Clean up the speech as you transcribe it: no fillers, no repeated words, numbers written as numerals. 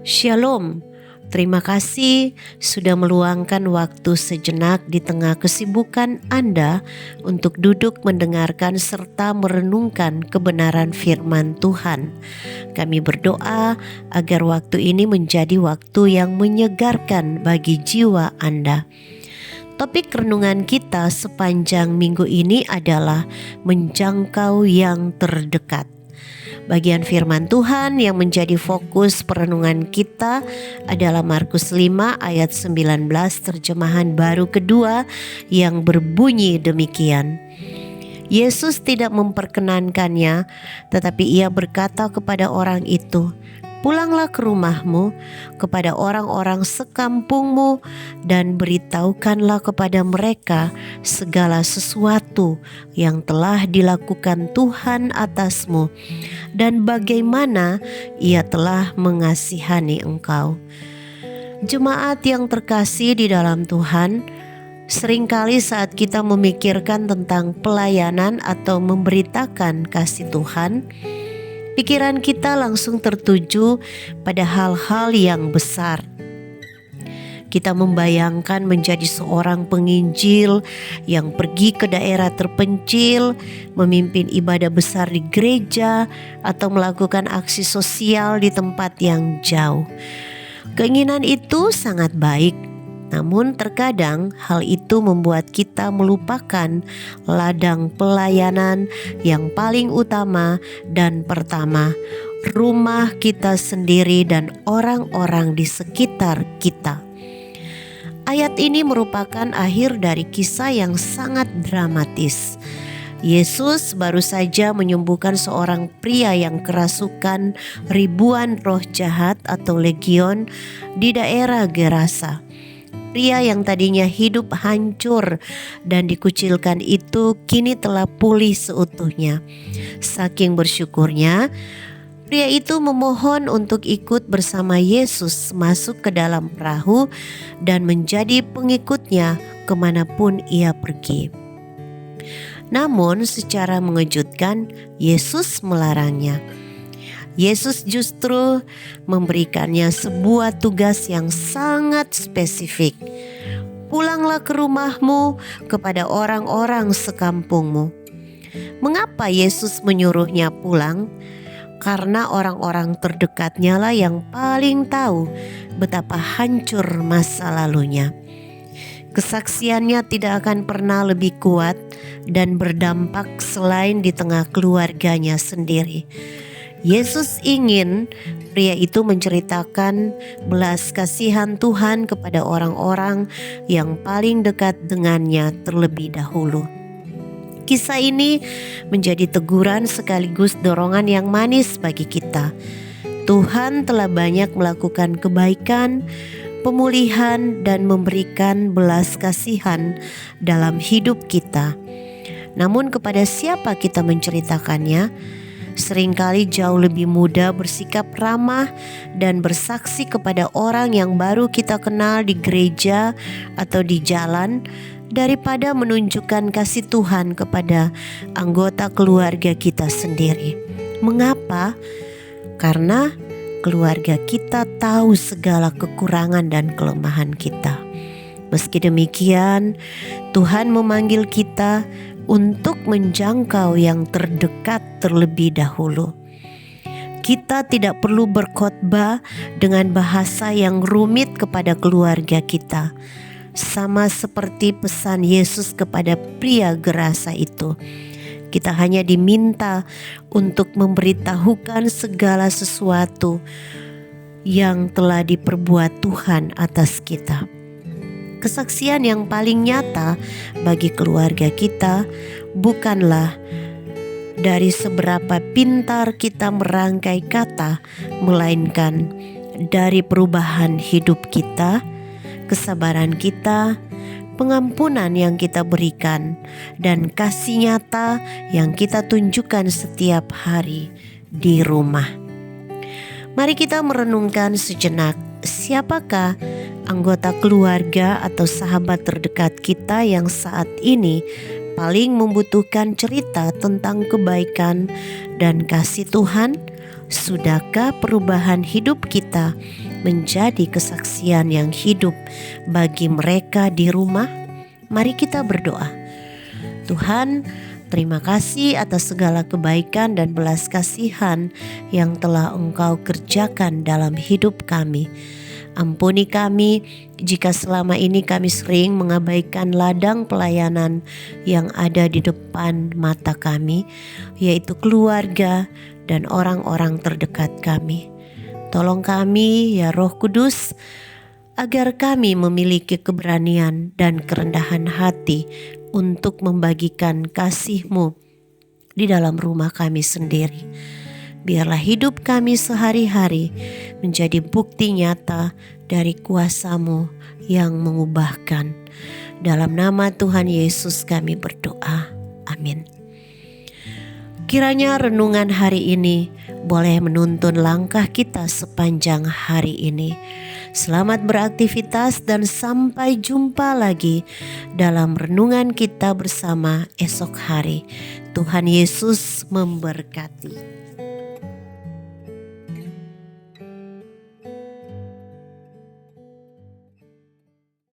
Shalom, terima kasih sudah meluangkan waktu sejenak di tengah kesibukan Anda untuk duduk mendengarkan serta merenungkan kebenaran firman Tuhan. Kami berdoa agar waktu ini menjadi waktu yang menyegarkan bagi jiwa Anda. Topik renungan kita sepanjang minggu ini adalah menjangkau yang terdekat. Bagian firman Tuhan yang menjadi fokus perenungan kita adalah Markus 5 ayat 19 terjemahan baru kedua yang berbunyi demikian. Yesus tidak memperkenankannya, tetapi ia berkata kepada orang itu, "Pulanglah ke rumahmu, kepada orang-orang sekampungmu, dan beritahukanlah kepada mereka segala sesuatu yang telah dilakukan Tuhan atasmu, dan bagaimana ia telah mengasihani engkau." Jemaat yang terkasih di dalam Tuhan, seringkali saat kita memikirkan tentang pelayanan atau memberitakan kasih Tuhan, pikiran kita langsung tertuju pada hal-hal yang besar. Kita membayangkan menjadi seorang penginjil yang pergi ke daerah terpencil, memimpin ibadah besar di gereja, atau melakukan aksi sosial di tempat yang jauh. Keinginan itu sangat baik, namun terkadang hal itu membuat kita melupakan ladang pelayanan yang paling utama dan pertama, rumah kita sendiri dan orang-orang di sekitar kita. Ayat ini merupakan akhir dari kisah yang sangat dramatis. Yesus baru saja menyembuhkan seorang pria yang kerasukan ribuan roh jahat atau legion di daerah Gerasa. Pria yang tadinya hidup hancur dan dikucilkan itu kini telah pulih seutuhnya. Saking bersyukurnya, pria itu memohon untuk ikut bersama Yesus masuk ke dalam perahu dan menjadi pengikutnya kemanapun ia pergi. Namun secara mengejutkan, Yesus melarangnya. Yesus justru memberikannya sebuah tugas yang sangat spesifik. Pulanglah ke rumahmu, kepada orang-orang sekampungmu. Mengapa Yesus menyuruhnya pulang? Karena orang-orang terdekatnya lah yang paling tahu betapa hancur masa lalunya. Kesaksiannya tidak akan pernah lebih kuat dan berdampak selain di tengah keluarganya sendiri. Yesus ingin pria itu menceritakan belas kasihan Tuhan kepada orang-orang yang paling dekat dengannya terlebih dahulu. Kisah ini menjadi teguran sekaligus dorongan yang manis bagi kita. Tuhan telah banyak melakukan kebaikan, pemulihan, dan memberikan belas kasihan dalam hidup kita. Namun kepada siapa kita menceritakannya? Seringkali jauh lebih mudah bersikap ramah dan bersaksi kepada orang yang baru kita kenal di gereja atau di jalan daripada menunjukkan kasih Tuhan kepada anggota keluarga kita sendiri. Mengapa? Karena keluarga kita tahu segala kekurangan dan kelemahan kita. Meski demikian, Tuhan memanggil kita untuk menjangkau yang terdekat terlebih dahulu. Kita tidak perlu berkhotbah dengan bahasa yang rumit kepada keluarga kita, sama seperti pesan Yesus kepada pria Gerasa itu. Kita hanya diminta untuk memberitahukan segala sesuatu yang telah diperbuat Tuhan atas kita. Kesaksian yang paling nyata bagi keluarga kita bukanlah dari seberapa pintar kita merangkai kata, melainkan dari perubahan hidup kita, kesabaran kita, pengampunan yang kita berikan, dan kasih nyata yang kita tunjukkan setiap hari di rumah. Mari kita merenungkan sejenak, siapakah anggota keluarga atau sahabat terdekat kita yang saat ini paling membutuhkan cerita tentang kebaikan dan kasih Tuhan? Sudahkah perubahan hidup kita menjadi kesaksian yang hidup bagi mereka di rumah? Mari kita berdoa. Tuhan, terima kasih atas segala kebaikan dan belas kasihan yang telah Engkau kerjakan dalam hidup kami. Ampuni kami jika selama ini kami sering mengabaikan ladang pelayanan yang ada di depan mata kami, yaitu keluarga dan orang-orang terdekat kami. Tolong kami ya Roh Kudus, agar kami memiliki keberanian dan kerendahan hati untuk membagikan kasih-Mu di dalam rumah kami sendiri. Biarlah hidup kami sehari-hari menjadi bukti nyata dari kuasa-Mu yang mengubahkan. Dalam nama Tuhan Yesus kami berdoa. Amin. Kiranya renungan hari ini boleh menuntun langkah kita sepanjang hari ini. Selamat beraktivitas dan sampai jumpa lagi dalam renungan kita bersama esok hari. Tuhan Yesus memberkati.